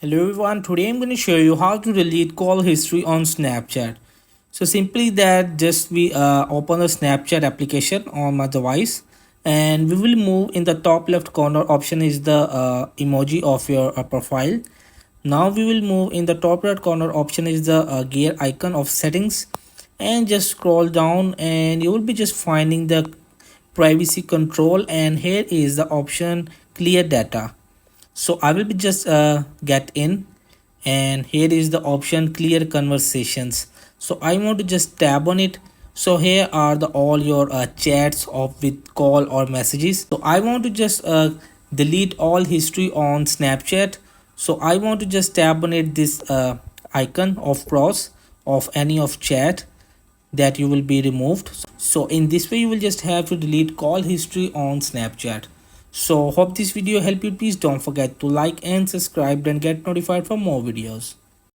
Hello everyone, today I'm going to show you how to delete call history on Snapchat. So simply that just we open the Snapchat application on my device and we will move in the top left corner option is the emoji of your profile. Now we will move in the top right corner option is the gear icon of settings and just scroll down and you will be just finding the privacy control and here is the option clear data. So I will be just get in and here is the option clear conversations. So I want to just tab on it. So here are the all your chats of with call or messages. So I want to just delete all history on Snapchat. So I want to just tab on it this icon of cross of any of chat that you will be removed. So in this way you will just have to delete call history on Snapchat. So hope this video helped you. Please don't forget to like and subscribe and get notified for more videos.